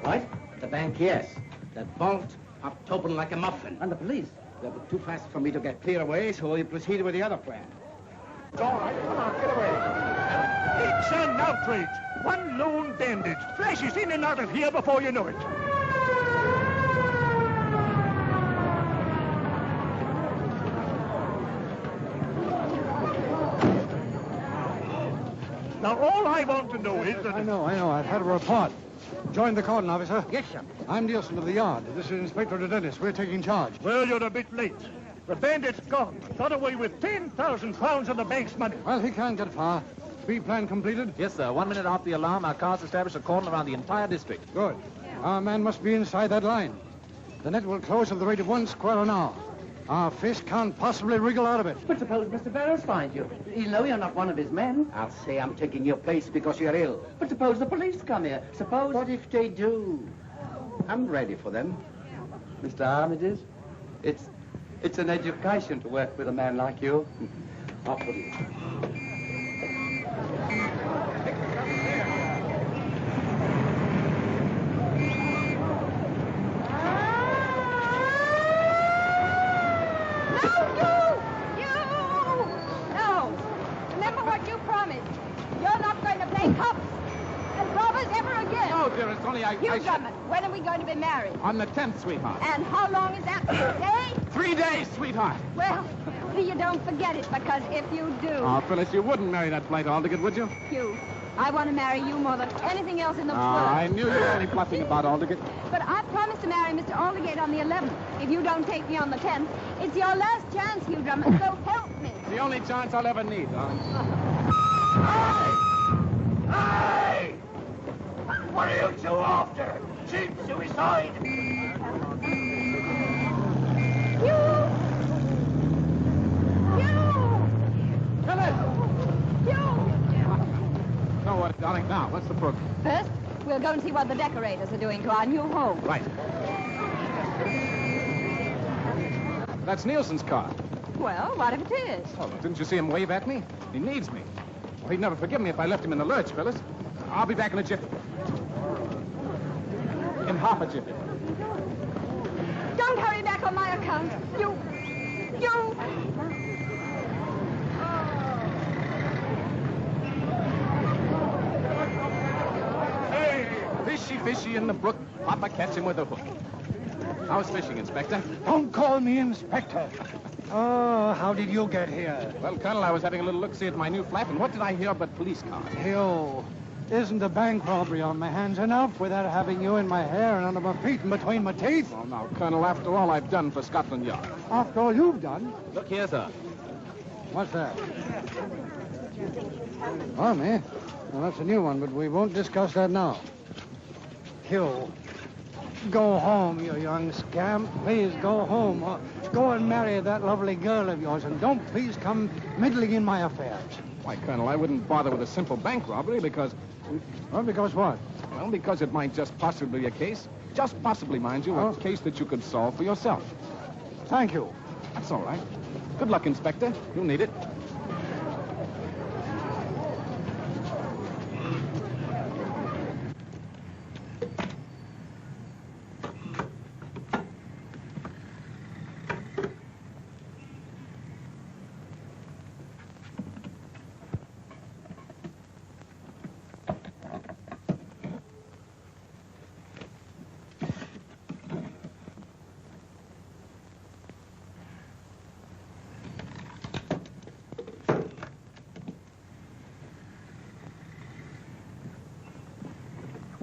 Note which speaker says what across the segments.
Speaker 1: What?
Speaker 2: The bank, yes. That vault popped open like a muffin.
Speaker 1: And the police?
Speaker 2: They were too fast for me to get clear away, so we proceeded with the other plan. It's all right. Come on, get away.
Speaker 3: It's an outrage. One lone bandit flashes in and out of here before you know it. Now, all I want to know is that...
Speaker 4: I know. I've had a report. Join the cordon, officer.
Speaker 1: Yes, sir.
Speaker 4: I'm Nielson of the yard. This is Inspector Dennis. We're taking charge.
Speaker 3: Well, you're a bit late. The bandit's gone. Got away with 10,000 pounds of the bank's money.
Speaker 4: Well, he can't get far. Speed plan completed?
Speaker 5: Yes, sir. 1 minute after the alarm, our cars established a cordon around the entire district.
Speaker 4: Good. Our man must be inside that line. The net will close at the rate of 1 square an hour. Our fish can't possibly wriggle out of it.
Speaker 1: But suppose Mr. Barrows finds you. He'll know you're not one of his men.
Speaker 2: I'll say I'm taking your place because you're ill.
Speaker 1: But suppose the police come here. Suppose...
Speaker 2: What if they do? I'm ready for them.
Speaker 6: Mr. Armitage, it's an education to work with a man like you.
Speaker 2: I'll put it.
Speaker 5: Dearest, only
Speaker 7: Hugh Drummond, when are we going to be married?
Speaker 5: On the 10th, sweetheart.
Speaker 7: And how long is that? 3 days?
Speaker 5: 3 days, sweetheart.
Speaker 7: Well, you don't forget it, because if you do...
Speaker 5: Oh, Phyllis, you wouldn't marry that blight Aldrich, would you?
Speaker 7: Hugh, I want to marry you more than anything else in the world.
Speaker 5: I knew you were only bluffing about Aldrich.
Speaker 7: But I promised to marry Mr. Aldergate on the 11th. If you don't take me on the 10th, it's your last chance, Hugh Drummond, so help me.
Speaker 5: The only chance I'll ever need, darling.
Speaker 3: Hey! What are you two after? Cheap suicide!
Speaker 5: So what, darling? Now, what's the program?
Speaker 7: First, we'll go and see what the decorators are doing to our new home.
Speaker 5: Right. That's Nielson's car.
Speaker 7: Well, what if it is?
Speaker 5: Oh, didn't you see him wave at me? He needs me. Well, he'd never forgive me if I left him in the lurch, Phyllis. I'll be back in a jiffy. In half a jiffy.
Speaker 7: Don't hurry back on my account. You...
Speaker 5: Hey! Fishy in the brook. Papa catch him with a hook. How's fishing, Inspector?
Speaker 4: Don't call me Inspector. Oh, how did you get here?
Speaker 5: Well, Colonel, I was having a little look-see at my new flat, and what did I hear but police cars?
Speaker 4: Hugh, isn't a bank robbery on my hands enough without having you in my hair and under my feet and between my teeth?
Speaker 5: Oh, now, Colonel, after all I've done for Scotland Yard.
Speaker 4: After all you've done?
Speaker 5: Look here, sir.
Speaker 4: What's that? Army? Well, that's a new one, but we won't discuss that now. Hugh, go home, you young scamp. Please go home. Go and marry that lovely girl of yours, and don't please come meddling in my affairs.
Speaker 5: Why, Colonel, I wouldn't bother with a simple bank robbery because...
Speaker 4: Well, because what?
Speaker 5: Well, because it might just possibly be a case, just possibly, mind you, a case that you could solve for yourself.
Speaker 4: Thank you.
Speaker 5: That's all right. Good luck, Inspector. You'll need it.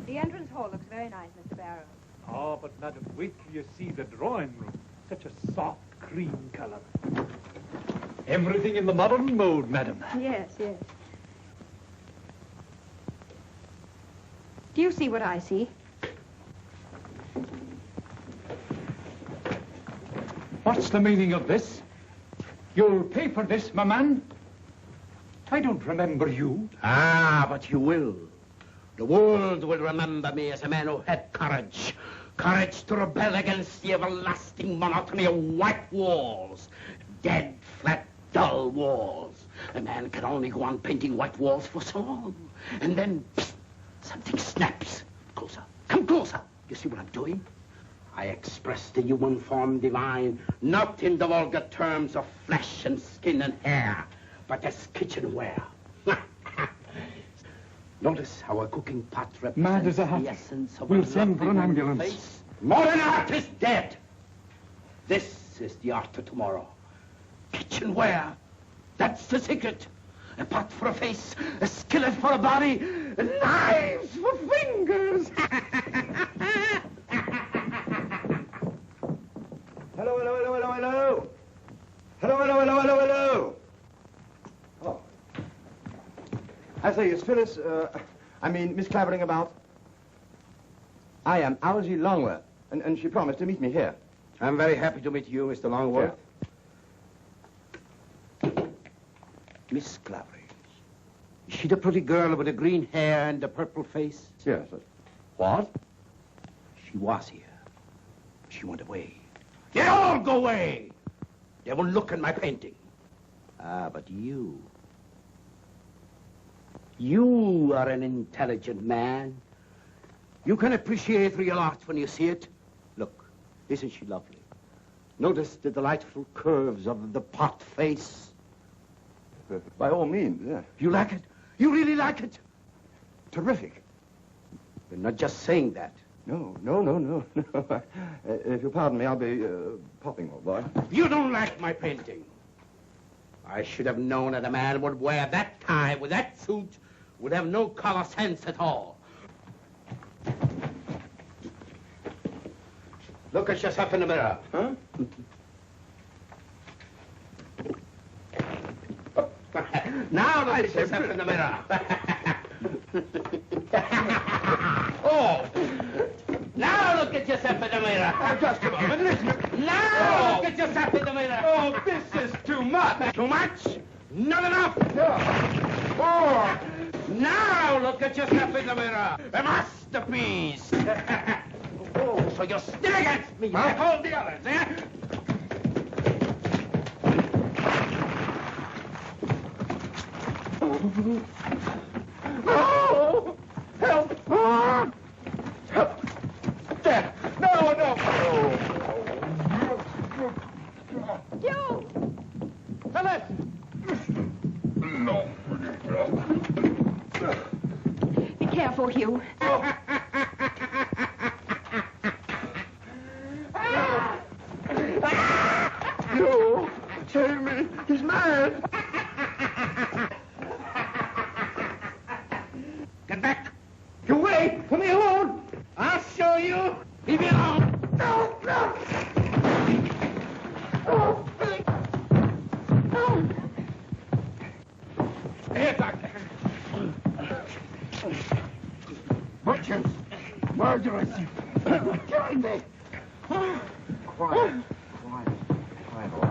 Speaker 7: The entrance hall looks very nice, Mr. Barrows.
Speaker 3: Oh, but, madam, wait till you see the drawing room. Such a soft cream color. Everything in the modern mode, madam.
Speaker 7: Yes. Do you see what I see?
Speaker 3: What's the meaning of this? You'll pay for this, my man? I don't remember you.
Speaker 2: Ah, but you will. The world will remember me as a man who had courage. Courage to rebel against the everlasting monotony of white walls. Dead, flat, dull walls. A man can only go on painting white walls for so long. And then, psst, something snaps. Closer. Come closer. You see what I'm doing? I express the human form divine, not in the vulgar terms of flesh and skin and hair, but as kitchenware. Notice how a cooking pot represents the essence of
Speaker 3: We'll send for an ambulance.
Speaker 2: Face. Modern art is dead. This is the art of tomorrow. Kitchenware. That's the secret. A pot for a face, a skillet for a body, knives for fingers.
Speaker 8: Hello, hello, hello, hello, hello. Hello, hello, hello, hello, hello. Oh. I say, is Phyllis, Miss Clavering about? I am Algy Longworth, and she promised to meet me here.
Speaker 2: I'm very happy to meet you, Mr. Longworth. Yeah. Miss Clavering. Is she the pretty girl with the green hair and the purple face?
Speaker 8: Yes.
Speaker 2: What? She was here. She went away. They all go away. They won't look at my painting. Ah, but you. You are an intelligent man. You can appreciate real art when you see it. Look, isn't she lovely? Notice the delightful curves of the pot face.
Speaker 8: By all means, yeah.
Speaker 2: You like it? You really like it?
Speaker 8: Terrific.
Speaker 2: You're not just saying that.
Speaker 8: No. If you'll pardon me, I'll be popping, old boy.
Speaker 2: You don't like my painting. I should have known that a man would wear that tie with that suit, would have no color sense at all. Look at yourself in the mirror.
Speaker 8: Huh?
Speaker 2: Now look at yourself in the mirror. Oh! Now look at yourself in the mirror.
Speaker 8: Just a moment, listen.
Speaker 2: Now look at yourself in the mirror.
Speaker 8: Oh, this is too much.
Speaker 2: Too much? Not enough.
Speaker 8: Yeah. Oh.
Speaker 2: Now look at yourself in the mirror. A masterpiece. Oh, so you're still against me. Like all the others, eh?
Speaker 8: Oh! Help! Oh. Help! There! No!
Speaker 7: Hugh!
Speaker 8: Phyllis! No.
Speaker 7: Be careful, Hugh.
Speaker 8: No! Save me! He's mad!
Speaker 2: Get back.
Speaker 8: You wait! Come here alone!
Speaker 2: I'll show you. Leave me alone.
Speaker 8: No! Oh!
Speaker 2: Here, Doctor.
Speaker 8: Butchers! Murderers! Killing me! Quiet.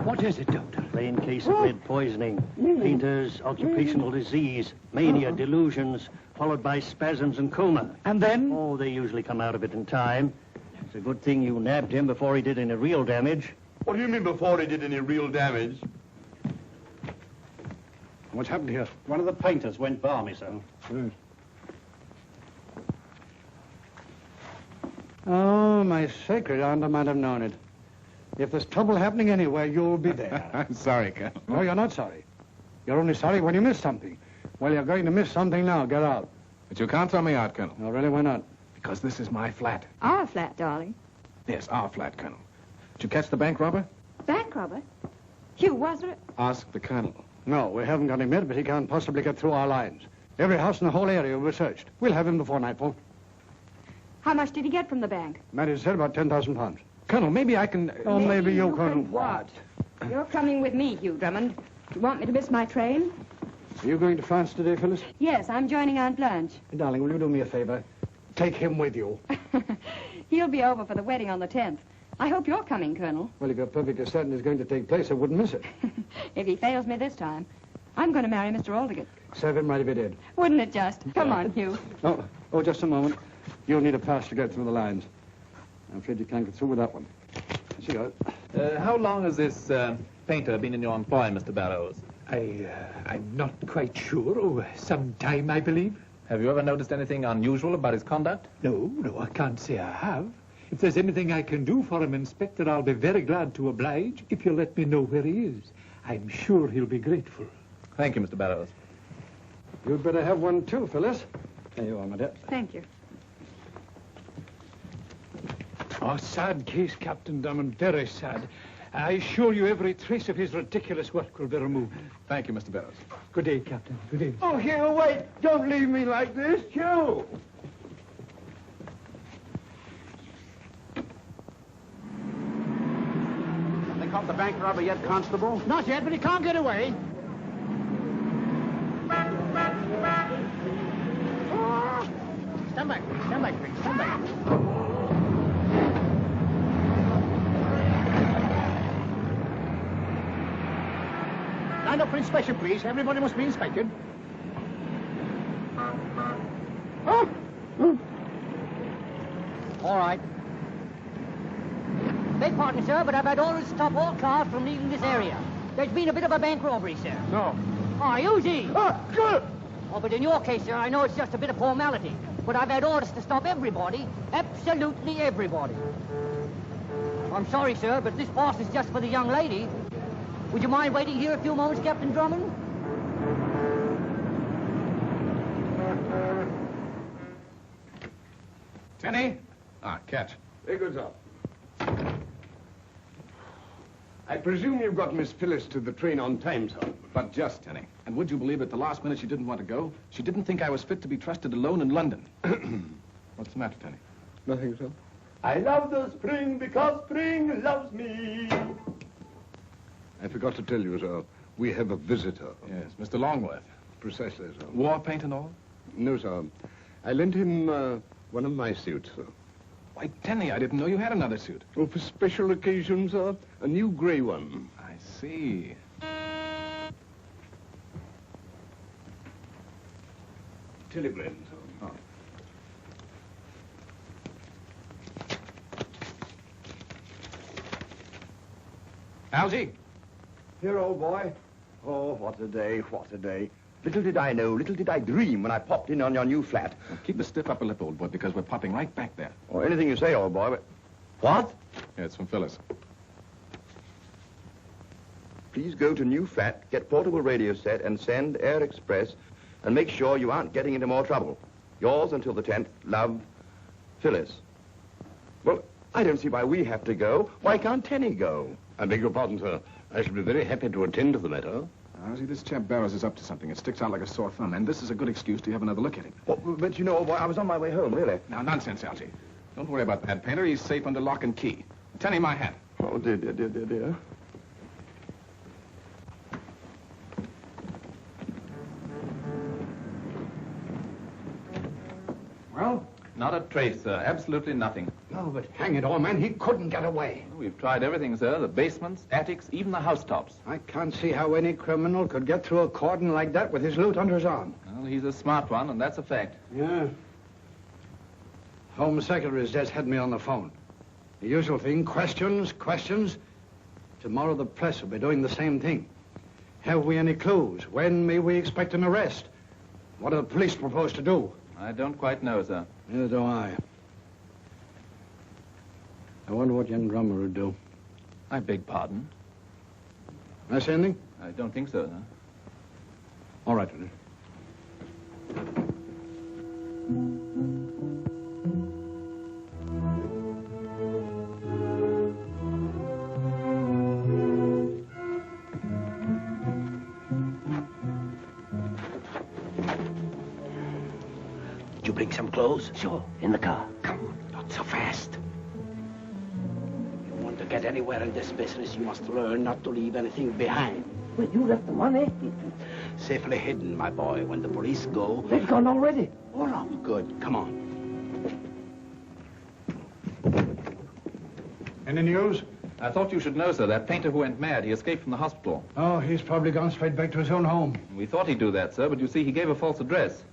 Speaker 9: What is it, Doctor? Plain case of lead poisoning. Painter's occupational disease, mania, delusions, followed by spasms and coma.
Speaker 3: And then?
Speaker 9: Oh, they usually come out of it in time. It's a good thing you nabbed him before he did any real damage.
Speaker 8: What do you mean before he did any real damage?
Speaker 3: What's happened here?
Speaker 9: One of the painters went balmy, son.
Speaker 4: Oh, my sacred aunt, I might have known it. If there's trouble happening anywhere, you'll be there.
Speaker 5: I'm sorry, Colonel.
Speaker 4: No, you're not sorry. You're only sorry when you miss something. Well, you're going to miss something now. Get out.
Speaker 5: But you can't throw me out, Colonel.
Speaker 4: No, really, why not?
Speaker 5: Because this is my flat.
Speaker 7: Our flat, darling.
Speaker 5: Yes, our flat, Colonel. Did you catch the bank robber?
Speaker 7: Bank robber? Hugh, was it?
Speaker 5: Ask the Colonel.
Speaker 4: No, we haven't got him yet, but he can't possibly get through our lines. Every house in the whole area will be searched. We'll have him before nightfall.
Speaker 7: How much did he get from the bank?
Speaker 4: Matty said about 10,000 pounds.
Speaker 5: Colonel, maybe I can...
Speaker 4: Oh, maybe you
Speaker 7: can
Speaker 4: can...
Speaker 7: What? You're coming with me, Hugh Drummond. Do you want me to miss my train?
Speaker 4: Are you going to France today, Phyllis?
Speaker 7: Yes, I'm joining Aunt Blanche.
Speaker 4: Hey, darling, will you do me a favor? Take him with you.
Speaker 7: He'll be over for the wedding on the 10th. I hope you're coming, Colonel.
Speaker 4: Well, if you're perfectly certain it's going to take place, I wouldn't miss it.
Speaker 7: If he fails me this time, I'm going to marry Mr. Aldergate.
Speaker 4: Serve him right if he did.
Speaker 7: Wouldn't it just? Come on, Hugh.
Speaker 4: Oh, just a moment. You'll need a pass to get through the lines. I'm afraid you can't get through with that one. She goes.
Speaker 3: How long has this painter been in your employ, Mr. Barrows?
Speaker 10: I'm not quite sure. Oh, some time, I believe.
Speaker 3: Have you ever noticed anything unusual about his conduct?
Speaker 10: No, I can't say I have. If there's anything I can do for him, Inspector, I'll be very glad to oblige if you'll let me know where he is. I'm sure he'll be grateful.
Speaker 3: Thank you, Mr. Barrows.
Speaker 4: You'd better have one too, Phyllis. There you are, my dear.
Speaker 7: Thank you.
Speaker 10: Oh, sad case, Captain Drummond, very sad. I assure you every trace of his ridiculous work will be removed.
Speaker 5: Thank you, Mr. Barrows.
Speaker 10: Good day, Captain. Good day.
Speaker 8: Oh, Hugh, wait. Don't leave me like this, Hugh.
Speaker 2: They caught the bank robber yet, Constable?
Speaker 9: Not yet, but he can't get away. Stand back, please, stand back. Line up for inspection, please. Everybody must be inspected. All right.
Speaker 11: Beg pardon, sir, but I've had orders to stop all cars from leaving this area. There's been a bit of a bank robbery, sir.
Speaker 10: No.
Speaker 11: Oh, Uzi!
Speaker 8: Good.
Speaker 11: Oh, but in your case, sir, I know it's just a bit of formality. But I've had orders to stop everybody. Absolutely everybody. I'm sorry, sir, but this pass is just for the young lady. Would you mind waiting here a few moments, Captain Drummond?
Speaker 5: Tenny? Ah, catch.
Speaker 8: Very good, sir. I presume you've got Miss Phyllis to the train on time, sir.
Speaker 5: But just, Tenny. And would you believe at the last minute she didn't want to go? She didn't think I was fit to be trusted alone in London. What's the matter, Tenny?
Speaker 8: Nothing, sir. I love the spring because spring loves me. I forgot to tell you, sir. We have a visitor.
Speaker 5: Yes, Mr. Longworth.
Speaker 8: Precisely, sir.
Speaker 5: War paint and all?
Speaker 8: No, sir. I lent him one of my suits, sir.
Speaker 5: Why, Tenny, I didn't know you had another suit.
Speaker 8: Oh, for special occasions, sir. A new grey one.
Speaker 5: I see.
Speaker 8: Telegram, sir.
Speaker 5: Oh. Algy?
Speaker 8: Here, old boy. Oh, what a day, what a day. Little did I know, little did I dream when I popped in on your new flat.
Speaker 5: Well, keep a stiff upper lip, old boy, because we're popping right back there.
Speaker 8: Or anything you say, old boy, but... What?
Speaker 5: Yeah, it's from Phyllis.
Speaker 8: Please go to new flat, get portable radio set, and send Air Express, and make sure you aren't getting into more trouble. Yours until the 10th, love, Phyllis. Well, I don't see why we have to go. Why can't Tenny go? I beg your pardon, sir. I shall be very happy to attend to the matter.
Speaker 5: See, this chap Barrows is up to something. It sticks out like a sore thumb, and this is a good excuse to have another look at him.
Speaker 8: Well, but you know, old boy, I was on my way home, really.
Speaker 5: Now, nonsense, Algy. Don't worry about that painter. He's safe under lock and key. Tenny, my hat.
Speaker 8: Oh, dear, dear, dear, dear, dear.
Speaker 4: Well?
Speaker 3: Not a trace, sir. Absolutely nothing.
Speaker 4: No, but hang it all, man, he couldn't get away.
Speaker 3: We've tried everything, sir. The basements, attics, even the housetops.
Speaker 4: I can't see how any criminal could get through a cordon like that with his loot under his arm.
Speaker 3: Well, he's a smart one, and that's a fact.
Speaker 4: Yeah. Home Secretary's just had me on the phone. The usual thing, questions. Tomorrow the press will be doing the same thing. Have we any clues? When may we expect an arrest? What do the police propose to do?
Speaker 3: I don't quite know, sir.
Speaker 4: Neither do I. I wonder what young Drummer would do.
Speaker 3: I beg pardon?
Speaker 4: Can I say anything?
Speaker 3: I don't think so, sir.
Speaker 4: All right, then.
Speaker 2: Did you bring some clothes? Sure. In the car. Come on, not so fast. You want to get anywhere in this business, you must learn not to leave anything behind.
Speaker 1: Well, you left the money.
Speaker 2: Safely hidden, my boy. When the police go...
Speaker 1: They've gone already.
Speaker 2: All right. Good. Come on.
Speaker 4: Any news?
Speaker 3: I thought you should know, sir. That painter who went mad, he escaped from the hospital.
Speaker 4: Oh, he's probably gone straight back to his own home.
Speaker 3: We thought he'd do that, sir, but you see, he gave a false address.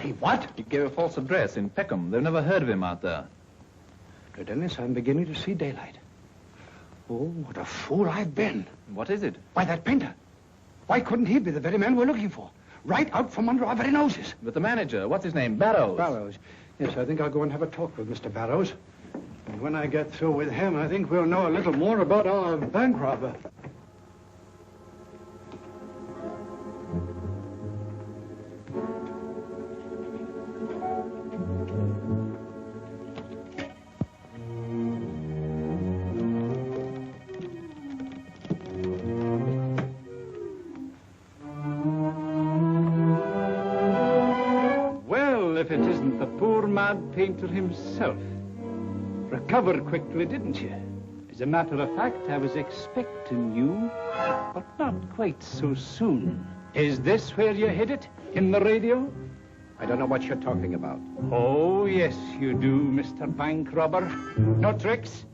Speaker 4: He what?
Speaker 3: He gave a false address in Peckham. They've never heard of him out there.
Speaker 4: Dennis, I'm beginning to see daylight. Oh, what a fool I've been.
Speaker 3: What is it?
Speaker 4: Why, that painter. Why couldn't he be the very man we're looking for? right out from under our very noses.
Speaker 5: But the manager, what's his name? Barrows.
Speaker 4: Barrows. Yes, I think I'll go and have a talk with Mr. Barrows. And when I get through with him, I think we'll know a little more about our bank robber.
Speaker 10: If it isn't the poor mad painter himself. Recovered quickly, didn't you? As a matter of fact, I was expecting you, but not quite so soon. Is this where you hid it? In the radio?
Speaker 6: I don't know what you're talking about.
Speaker 10: Oh, yes, you do, Mr. Bank Robber. No tricks?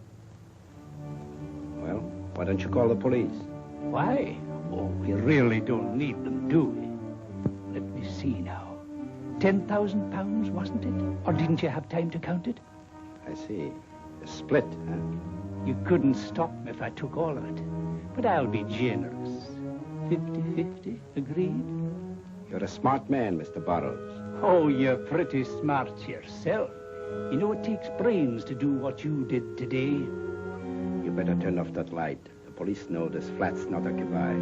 Speaker 6: Well, why don't you call the police?
Speaker 10: Why? Oh, we really don't need them, do we? Let me see now. £10,000, wasn't it? Or didn't you have time to count it?
Speaker 6: I see. A split, huh?
Speaker 10: You couldn't stop me if I took all of it. But I'll be generous. 50-50, agreed?
Speaker 6: You're a smart man, Mr. Barrows.
Speaker 10: Oh, you're pretty smart yourself. You know it takes brains to do what you did today.
Speaker 6: You better turn off that light. The police know this flat's not occupied.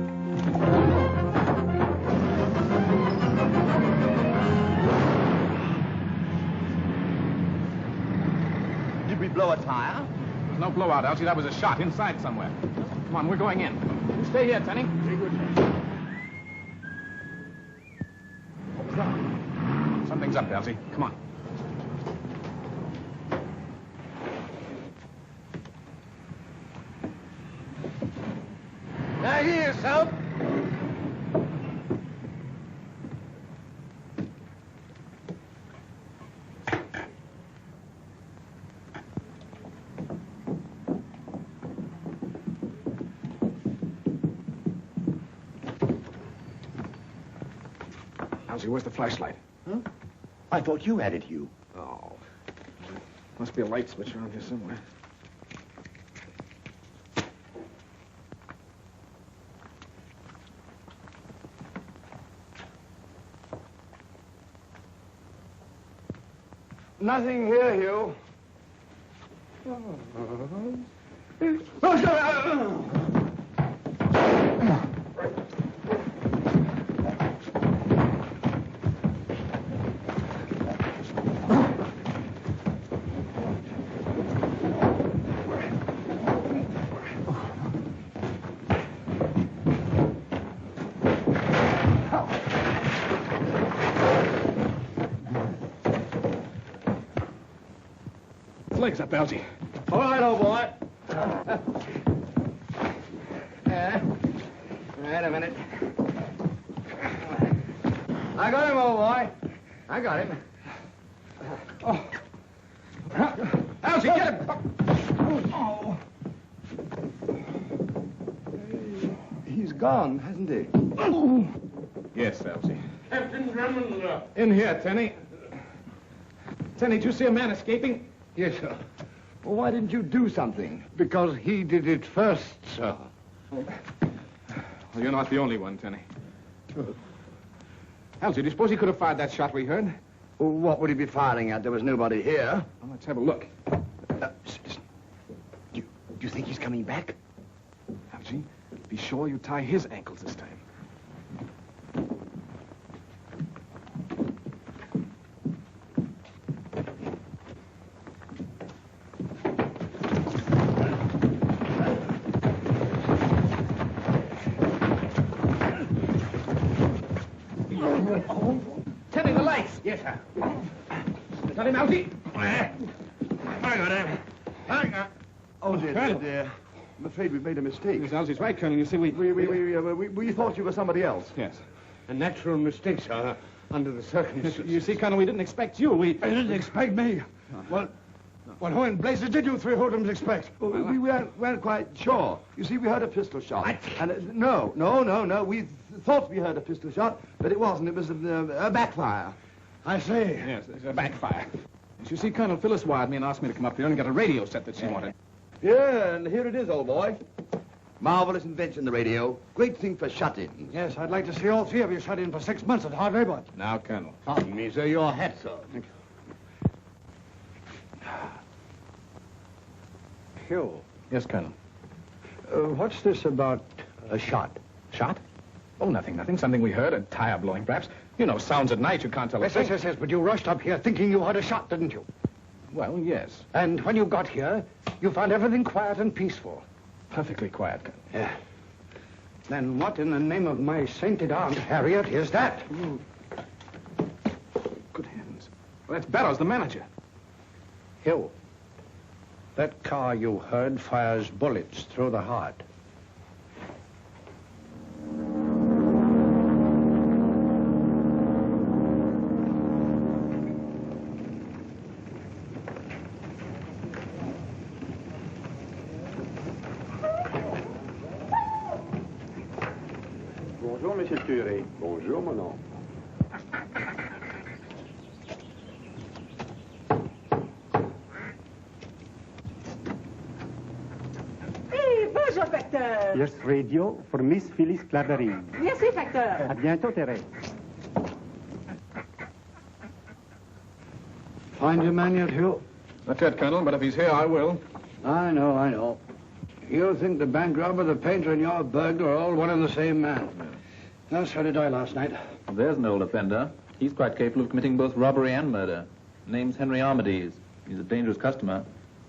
Speaker 8: Did we blow a tire?
Speaker 5: There's no blowout, Algy. That was a shot inside somewhere. Come on, we're going in. You stay here, Tenny. Very good. Something's up, Algy. Come on.
Speaker 4: Now here, son.
Speaker 5: Algy, where's the flashlight?
Speaker 8: Huh? I thought you had it, Hugh.
Speaker 5: Oh. Must be a light switch around here somewhere.
Speaker 8: Nothing here, Hugh.
Speaker 5: Legs up, Algy.
Speaker 8: All right, old boy. Wait a minute. I got him, old boy. I got him. Oh.
Speaker 5: Algy, get him!
Speaker 8: Oh. He's gone, hasn't he?
Speaker 5: Yes, Algy.
Speaker 2: Captain Drummond.
Speaker 5: In here, Tenny. Tenny, did you see a man escaping?
Speaker 4: Yes, sir.
Speaker 8: Well, why didn't you do something?
Speaker 4: Because he did it first, sir.
Speaker 5: Well, you're not the only one, Tenny. Algy, do you suppose he could have fired that shot we heard?
Speaker 8: Well, what would he be firing at? There was nobody here.
Speaker 5: Well, let's have a look.
Speaker 8: Listen. Do you think he's coming back?
Speaker 5: Algy, be sure you tie his ankles this time.
Speaker 2: Tenny, the lights. Yes, sir.
Speaker 5: Is that him, Algy?
Speaker 2: I got him.
Speaker 8: Oh, dear. I'm afraid we've made a mistake.
Speaker 5: Yes, Algy's right, Colonel. You see, we
Speaker 8: thought you were somebody else.
Speaker 5: Yes.
Speaker 3: A natural mistake, sir, under the circumstances.
Speaker 5: You see, Colonel, we didn't expect you.
Speaker 4: You didn't expect me. Well, who in blazes did you three hoodlums expect?
Speaker 8: Well, we weren't quite sure. You see, we heard a pistol shot. What? And no. We thought we heard a pistol shot, but it wasn't. It was a backfire.
Speaker 4: I see.
Speaker 5: Yes, it's a backfire. As you see, Colonel, Phyllis wired me and asked me to come up here and get a radio set that she wanted.
Speaker 8: Yeah, and here it is, old boy. Marvelous invention, the radio. Great thing for shut-ins.
Speaker 4: Yes, I'd like to see all three of you shut in for 6 months at hard labor.
Speaker 5: Now, Colonel.
Speaker 9: Pardon me, sir. Your hat, sir.
Speaker 5: Thank you.
Speaker 4: Hugh,
Speaker 5: Yes, Colonel.
Speaker 4: what's this about a shot?
Speaker 5: Shot? Oh, nothing. Something we heard. A tire blowing, perhaps. You know, sounds at night. You can't tell.
Speaker 4: Yes, but you rushed up here thinking you heard a shot, didn't you?
Speaker 5: Well, yes.
Speaker 4: And when you got here, you found everything quiet and peaceful.
Speaker 5: Perfectly quiet, Colonel.
Speaker 4: Yeah. Then what in the name of my sainted Aunt Harriet is that?
Speaker 5: Good heavens. Well, that's Barrows, the manager.
Speaker 4: Hugh, that car you heard fires bullets through the heart.
Speaker 12: Bonjour, Monsieur le Curé. Bonjour, mon oncle.
Speaker 1: Hey, bonjour, Facteur.
Speaker 13: Yes, radio for Miss Phyllis Clavering.
Speaker 1: Merci, Facteur.
Speaker 13: À bientôt, Thérèse.
Speaker 4: Find your man yet, Hugh?
Speaker 5: Not yet, Colonel, but if he's here, I will.
Speaker 4: I know. You think the bank robber, the painter, and your burglar are all one and the same man. No, so did I last night.
Speaker 14: There's an old offender. He's quite capable of committing both robbery and murder. Name's Henry Armides. He's a dangerous customer.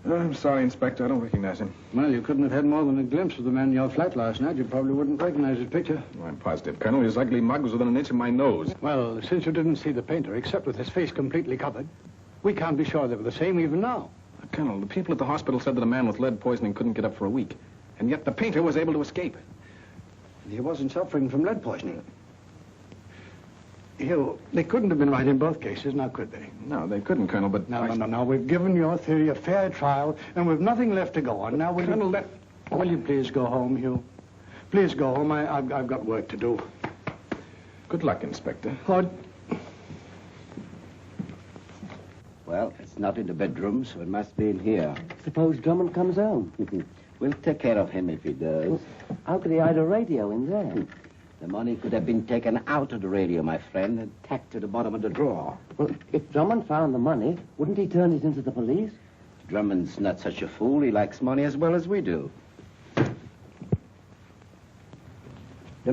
Speaker 5: Oh, I'm sorry, Inspector. I don't recognize him.
Speaker 4: Well, you couldn't have had more than a glimpse of the man in your flat last night. You probably wouldn't recognize his picture.
Speaker 5: Oh, I'm positive, Colonel. His ugly mug was within an inch of my nose.
Speaker 4: Well, since you didn't see the painter, except with his face completely covered, we can't be sure they were the same even now.
Speaker 5: Colonel, the people at the hospital said that a man with lead poisoning couldn't get up for a week. And yet the painter was able to escape.
Speaker 4: He wasn't suffering from lead poisoning. Hugh, they couldn't have been right in both cases, now could they?
Speaker 5: No, they couldn't, Colonel, but...
Speaker 4: No. We've given your theory a fair trial, and we've nothing left to go on. Now, will you please go home, Hugh? Please go home. I've got work to do.
Speaker 5: Good luck, Inspector.
Speaker 4: What?
Speaker 15: Well, it's not in the bedroom, so it must be in here.
Speaker 16: Suppose Drummond comes home.
Speaker 15: We'll take care of him if he does.
Speaker 16: Well, how could he hide a radio in there?
Speaker 15: The money could have been taken out of the radio, my friend, and tacked to the bottom of the drawer.
Speaker 16: Well, if Drummond found the money, wouldn't he turn it into the police?
Speaker 15: Drummond's not such a fool. He likes money as well as we do. The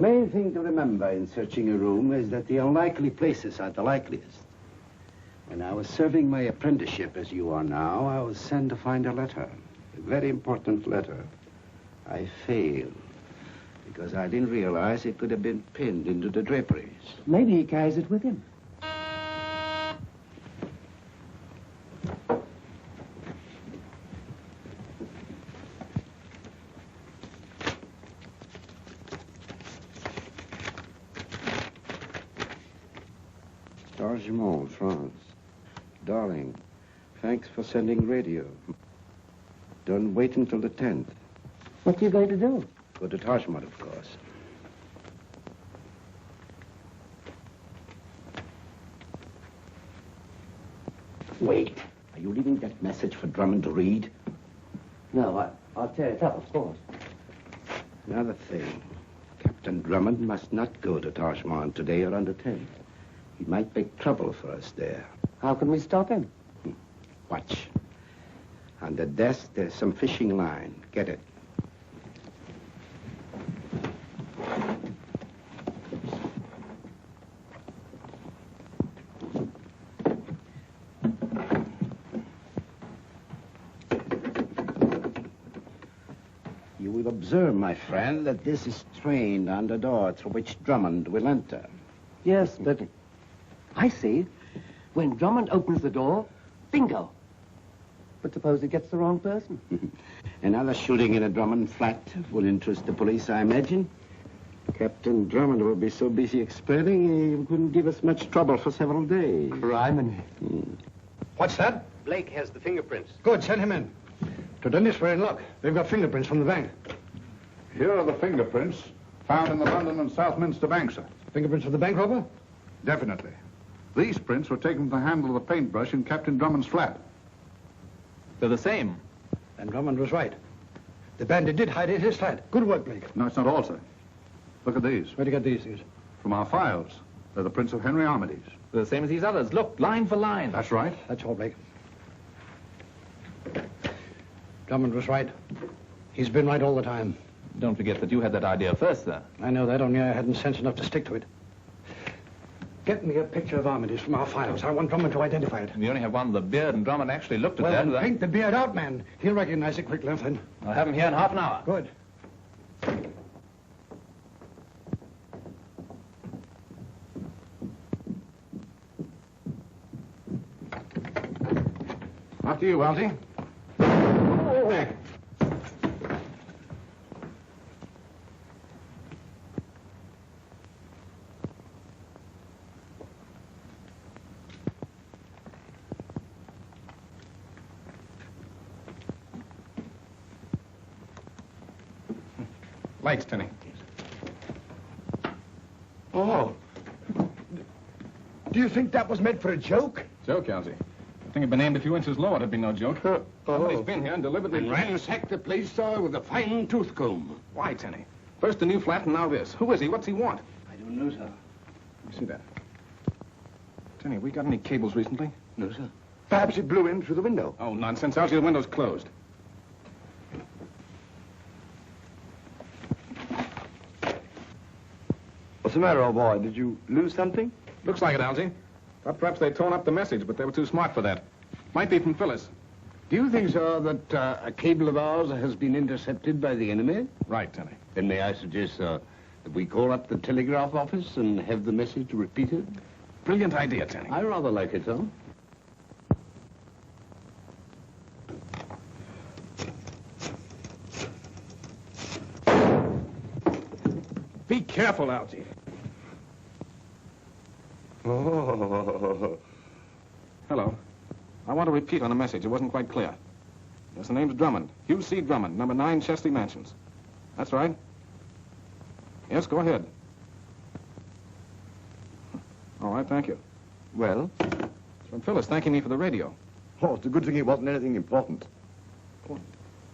Speaker 15: main thing to remember in searching a room is that the unlikely places are the likeliest. When I was serving my apprenticeship, as you are now, I was sent to find a letter. A very important letter. I failed. Because I didn't realize it could have been pinned into the draperies.
Speaker 16: Maybe he carries it with him.
Speaker 15: Chargemont, France. Darling, thanks for sending radio. Don't wait until the 10th.
Speaker 16: What are you going to do?
Speaker 15: Go to Chargemont, of course. Wait. Are you leaving that message for Drummond to read?
Speaker 16: No, I'll tear it up, of course.
Speaker 15: Another thing. Captain Drummond must not go to Chargemont today or on the 10th. He might make trouble for us there.
Speaker 16: How can we stop him?
Speaker 15: Watch. On the desk, there's some fishing line. Get it. You will observe, my friend, that this is trained on the door through which Drummond will enter.
Speaker 16: Yes, but I see. When Drummond opens the door, bingo. But suppose he gets the wrong person?
Speaker 15: Another shooting in a Drummond flat will interest the police, I imagine. Captain Drummond will be so busy expelling, he couldn't give us much trouble for several days.
Speaker 16: Criminy.
Speaker 4: What's that?
Speaker 9: Blake has the fingerprints.
Speaker 4: Good, send him in. To Dennis, we're in luck. They've got fingerprints from the bank.
Speaker 17: Here are the fingerprints found in the London and Southminster bank, sir.
Speaker 4: Fingerprints of the bank robber?
Speaker 17: Definitely. These prints were taken from the handle of the paintbrush in Captain Drummond's flat.
Speaker 14: They're the same.
Speaker 4: And Drummond was right. The bandit did hide it in his flat. Good work, Blake.
Speaker 17: No, it's not all, sir. Look at these.
Speaker 4: Where'd you get these things?
Speaker 17: From our files. They're the prints of Henry Armitage.
Speaker 14: They're the same as these others. Look, line for line.
Speaker 17: That's right.
Speaker 4: That's all, Blake. Drummond was right. He's been right all the time.
Speaker 14: Don't forget that you had that idea first, sir.
Speaker 4: I know that, only I hadn't sense enough to stick to it. Get me a picture of Armitage from our files. I want Drummond to identify it.
Speaker 14: We only have one with the beard, and Drummond actually looked at that.
Speaker 4: Well, paint the beard out, man. He'll recognize it quickly enough, then.
Speaker 14: I'll have him here in half an hour.
Speaker 4: Good.
Speaker 5: After you, Algy.
Speaker 4: Oh.
Speaker 5: Lights, Tenny.
Speaker 8: Oh. Do you think that was meant for a joke?
Speaker 5: Joke, Algy. The thing had been aimed a few inches lower. It'd be no joke. Somebody's been here and deliberately...
Speaker 15: And ransacked the place, sir, with a fine tooth comb.
Speaker 5: Why, Tenny? First the new flat and now this. Who is he? What's he want?
Speaker 15: I don't know, sir.
Speaker 5: Let me see that. Tenny, we got any cables recently?
Speaker 15: No, sir.
Speaker 8: Perhaps it blew in through the window.
Speaker 5: Oh, nonsense, Algy. The window's closed.
Speaker 8: What's the matter, old boy? Did you lose something?
Speaker 5: Looks like it, Algy. Thought perhaps they'd torn up the message, but they were too smart for that. Might be from Phyllis.
Speaker 15: Do you think, sir, that a cable of ours has been intercepted by the enemy?
Speaker 5: Right, Tenny.
Speaker 15: Then may I suggest, sir, that we call up the telegraph office and have the message repeated?
Speaker 5: Brilliant idea, Tenny.
Speaker 15: I rather like it, sir.
Speaker 5: Be careful, Algy.
Speaker 8: Oh.
Speaker 5: Hello. I want to repeat on a message. It wasn't quite clear. Yes, the name's Drummond. Hugh C. Drummond, number 9 Chesterton Mansions. That's right. Yes, go ahead. All right, thank you.
Speaker 8: Well?
Speaker 5: It's from Phyllis thanking me for the radio.
Speaker 8: Oh, it's a good thing it wasn't anything important.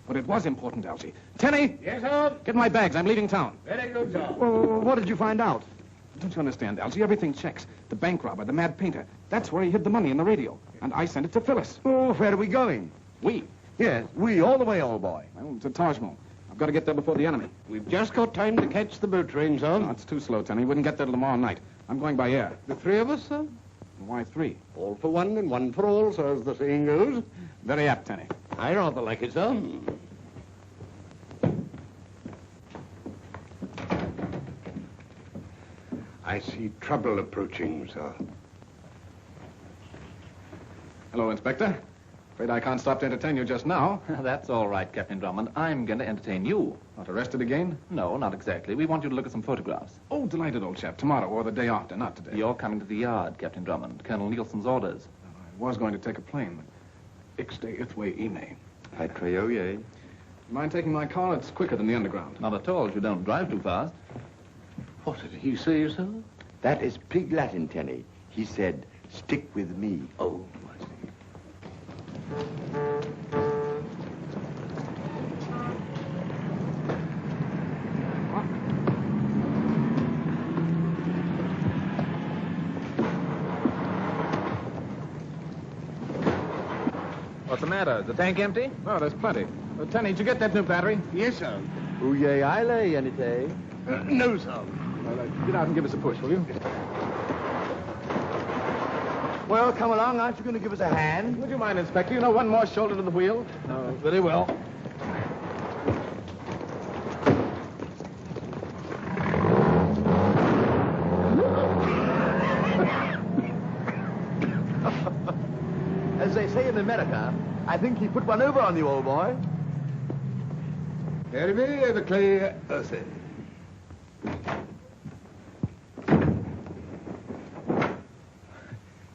Speaker 5: But it was important, Algy. Tenny!
Speaker 16: Yes, sir?
Speaker 5: Get my bags. I'm leaving town.
Speaker 16: Very good, sir.
Speaker 8: Well, what did you find out?
Speaker 5: Don't you understand, Algy? Everything checks. The bank robber, the mad painter. That's where he hid the money in the radio. And I sent it to Phyllis.
Speaker 8: Oh, where are we going?
Speaker 5: We?
Speaker 8: Yes, we, all the way, old boy.
Speaker 5: Well, to Taj Mahal. I've got to get there before the enemy.
Speaker 15: We've just got time to catch the boat train, sir.
Speaker 5: No, it's too slow, Tenny. We wouldn't get there till tomorrow night. I'm going by air.
Speaker 15: The three of us, sir?
Speaker 5: Why 3?
Speaker 15: All for one and one for all, sir, as the saying goes.
Speaker 5: Very apt, Tenny.
Speaker 15: I rather like it, sir. I see trouble approaching, sir.
Speaker 5: Hello, Inspector. Afraid I can't stop to entertain you just now.
Speaker 14: That's all right, Captain Drummond. I'm going to entertain you.
Speaker 5: Not arrested again?
Speaker 14: No, not exactly. We want you to look at some photographs.
Speaker 5: Oh, delighted, old chap. Tomorrow or the day after, not today.
Speaker 14: You're coming to the yard, Captain Drummond. Colonel Nielson's orders.
Speaker 5: I was going to take a plane. Ixte ithwe ine.
Speaker 8: I trayoye.
Speaker 5: Mind taking my car? It's quicker than the underground.
Speaker 14: Not at all if you don't drive too fast.
Speaker 15: What did he say, sir?
Speaker 8: That is pig Latin, Tenny. He said, stick with me.
Speaker 15: Oh, I see.
Speaker 14: What's the matter? Is the tank empty?
Speaker 5: Oh, there's plenty. Tenny, did you get that new battery?
Speaker 15: Yes, sir.
Speaker 8: Ooye, I lay, anything.
Speaker 15: No, sir.
Speaker 5: Well, get out and give us a push, will you?
Speaker 8: Well, come along. Aren't you going to give us a hand?
Speaker 5: Would you mind, Inspector? You know, one more shoulder to the wheel.
Speaker 14: No, very well.
Speaker 8: As they say in America, I think he put one over on you, old boy.
Speaker 15: Very clear, sir.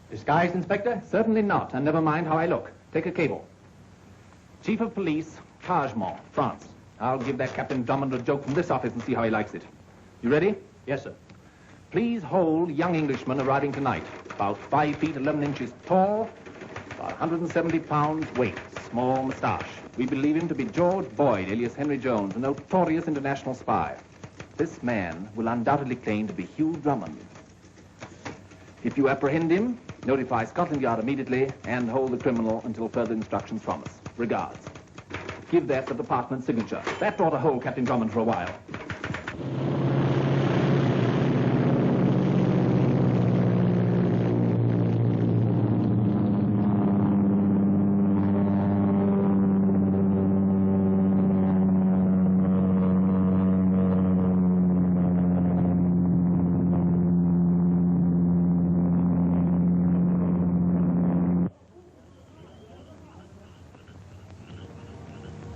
Speaker 14: Disguised, Inspector? Certainly not, and never mind how I look. Take a cable. Chief of Police, Taj Mahal, France. I'll give that Captain Drummond a joke from this office and see how he likes it. You ready?
Speaker 9: Yes, sir.
Speaker 14: Please hold young Englishman arriving tonight. About 5 feet 11 inches tall, About 170 pounds weight, small moustache. We believe him to be George Boyd, alias Henry Jones, a notorious international spy. This man will undoubtedly claim to be Hugh Drummond. If you apprehend him, notify Scotland Yard immediately and hold the criminal until further instructions from us. Regards. Give that the department's signature. That ought to hold Captain Drummond for a while.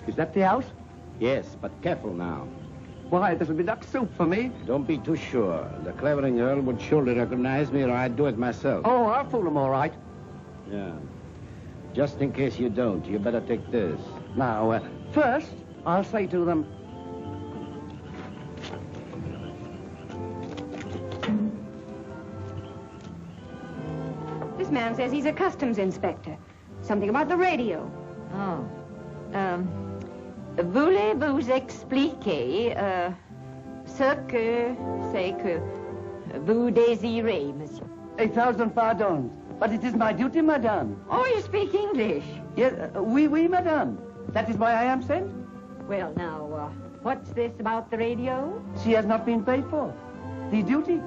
Speaker 16: Is that the house?
Speaker 15: Yes, but careful now.
Speaker 16: Why, this will be duck soup for me.
Speaker 15: Don't be too sure. The Clavering girl would surely recognize me, or I'd do it myself.
Speaker 16: Oh, I'll fool them all right.
Speaker 15: Yeah. Just in case you don't, you better take this.
Speaker 16: Now, first, I'll say to them...
Speaker 7: This man says he's a customs inspector. Something about the radio.
Speaker 18: Oh. Voulez-vous expliquer ce que c'est que vous désirez, monsieur?
Speaker 16: 1,000 pardons. But it is my duty, madame.
Speaker 18: Oh, you speak English?
Speaker 16: Yes, oui, madame. That is why I am sent.
Speaker 18: Well, now, what's this about the radio?
Speaker 16: She has not been paid for. The duty.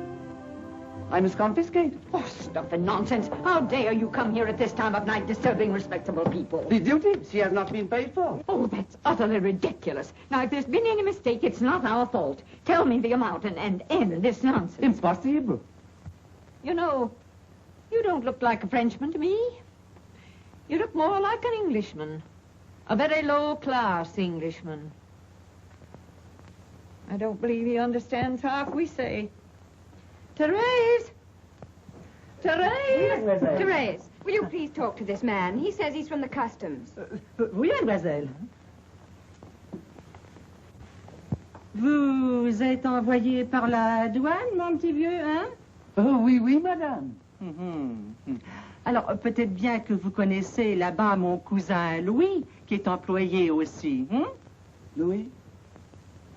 Speaker 16: I must confiscate.
Speaker 18: Oh, stuff and nonsense. How dare you come here at this time of night disturbing respectable people?
Speaker 16: The duty she has not been paid for.
Speaker 18: Oh, that's utterly ridiculous. Now, if there's been any mistake, it's not our fault. Tell me the amount and end this nonsense.
Speaker 16: Impossible.
Speaker 18: You know, you don't look like a Frenchman to me. You look more like an Englishman. A very low-class Englishman. I don't believe he understands half we say. Therese! Therese!
Speaker 7: Therese, will you please talk to this man? He says he's from the customs.
Speaker 19: Oui, mademoiselle. Vous êtes envoyé par la douane, mon petit vieux, hein?
Speaker 16: Oh, oui, madame.
Speaker 19: Alors, peut-être bien que vous connaissez là-bas mon cousin Louis, qui est employé aussi, hein?
Speaker 16: Louis?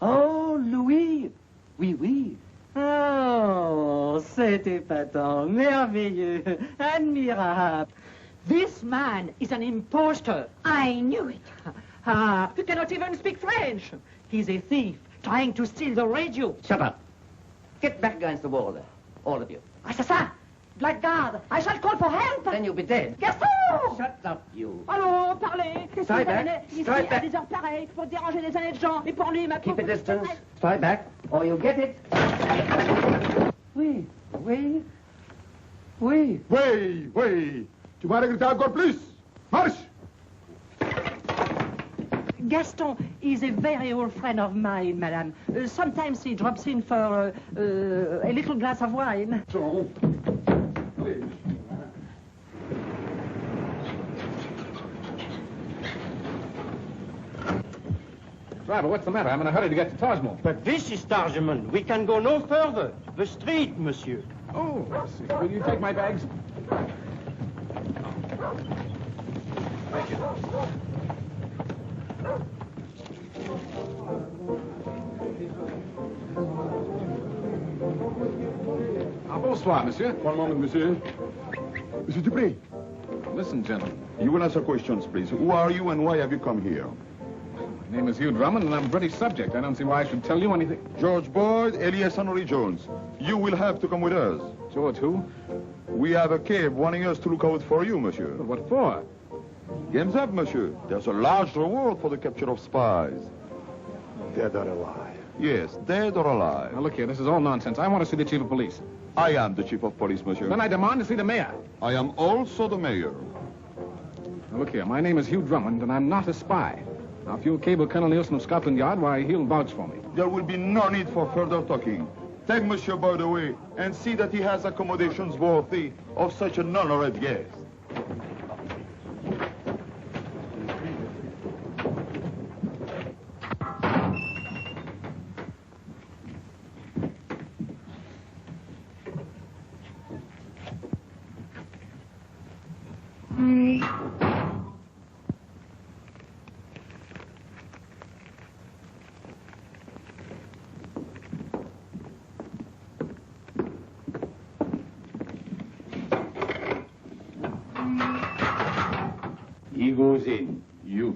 Speaker 16: Oh, Louis! Oui.
Speaker 19: Oh, c'est épatant, merveilleux, admirable.
Speaker 18: This man is an impostor. I knew it.
Speaker 19: Ah, he cannot even speak French. He's a thief, trying to steal the radio.
Speaker 16: Shut up. Get back against the wall there, all of you.
Speaker 18: Assassin! Blackguard! I shall call for help!
Speaker 16: Then you'll be dead.
Speaker 18: Gaston!
Speaker 16: Shut up, you.
Speaker 18: Allons, parlez! Qu'est-ce que
Speaker 16: Strike
Speaker 18: vous
Speaker 16: back.
Speaker 18: amenez ici
Speaker 16: Strike
Speaker 18: à
Speaker 16: back.
Speaker 18: des heures pareilles pour déranger des honnêtes gens et pour lui, ma
Speaker 16: Keep a
Speaker 18: pauvre
Speaker 16: distance.
Speaker 18: petite
Speaker 16: Strike back, or you'll get it. Oui.
Speaker 17: Tu vas regretter encore plus. Marche!
Speaker 19: Gaston is a very old friend of mine, madame. Sometimes he drops in for a little glass of wine.
Speaker 5: Driver, what's the matter? I'm in a hurry to get to Tajmul.
Speaker 9: But this is Tarjman. We can go no further. The street, monsieur.
Speaker 5: Oh, I see. Will you take my bags? Thank you. Bonsoir, monsieur.
Speaker 17: One moment, monsieur. Monsieur Dupré.
Speaker 5: Listen, gentlemen.
Speaker 17: You will answer questions, please. Who are you and why have you come here?
Speaker 5: My name is Hugh Drummond, and I'm a British subject. I don't see why I should tell you anything.
Speaker 17: George Boyd, alias Henry Jones. You will have to come with us.
Speaker 5: George who?
Speaker 17: We have a cave wanting us to look out for you, monsieur.
Speaker 5: But what for?
Speaker 17: Game's up, monsieur. There's a large reward for the capture of spies. Dead or alive? Yes, dead or alive.
Speaker 5: Now, look here, this is all nonsense. I want to see the chief of police.
Speaker 17: I am the chief of police, monsieur.
Speaker 5: Then I demand to see the mayor.
Speaker 17: I am also the mayor.
Speaker 5: Now, look here, my name is Hugh Drummond, and I'm not a spy. Now, if you'll cable Colonel Nielson of Scotland Yard, why, he'll vouch for me.
Speaker 17: There will be no need for further talking. Take Monsieur Boyd away and see that he has accommodations worthy of such an honored guest.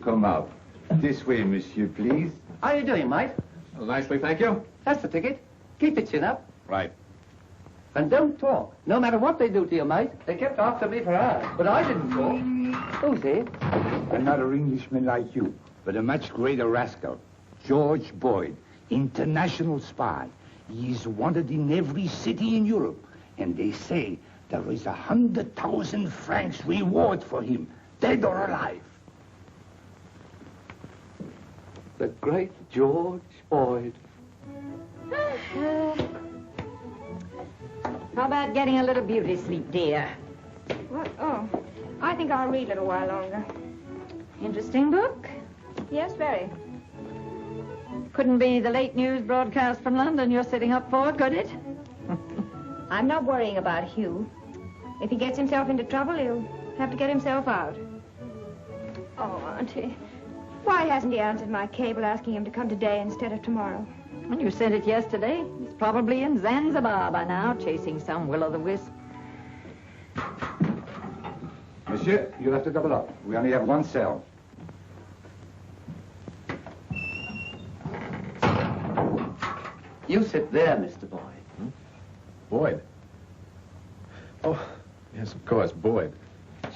Speaker 20: come out. This way, monsieur, please.
Speaker 16: How you doing, mate?
Speaker 5: Well, nicely, thank you.
Speaker 16: That's the ticket. Keep your chin up.
Speaker 5: Right.
Speaker 16: And don't talk. No matter what they do to you, mate. They kept after me for hours, but I didn't talk. Who's he?
Speaker 20: Another Englishman like you, but a much greater rascal. George Boyd, international spy. He is wanted in every city in Europe. And they say there is 100,000 francs reward for him, dead or alive.
Speaker 16: The great George Boyd.
Speaker 18: How about getting a little beauty sleep, dear?
Speaker 7: What? Oh, I think I'll read a little while longer.
Speaker 18: Interesting book?
Speaker 7: Yes, very.
Speaker 18: Couldn't be the late news broadcast from London you're sitting up for, could it?
Speaker 7: I'm not worrying about Hugh. If he gets himself into trouble, he'll have to get himself out. Oh, Auntie, why hasn't he answered my cable asking him to come today instead of tomorrow?
Speaker 18: When you sent it yesterday, he's probably in Zanzibar by now, chasing some will-o'-the-wisp.
Speaker 20: Monsieur, you'll have to double up. We only have one cell.
Speaker 16: You sit there, Mr. Boyd.
Speaker 5: Boyd? Oh, yes, of course, Boyd.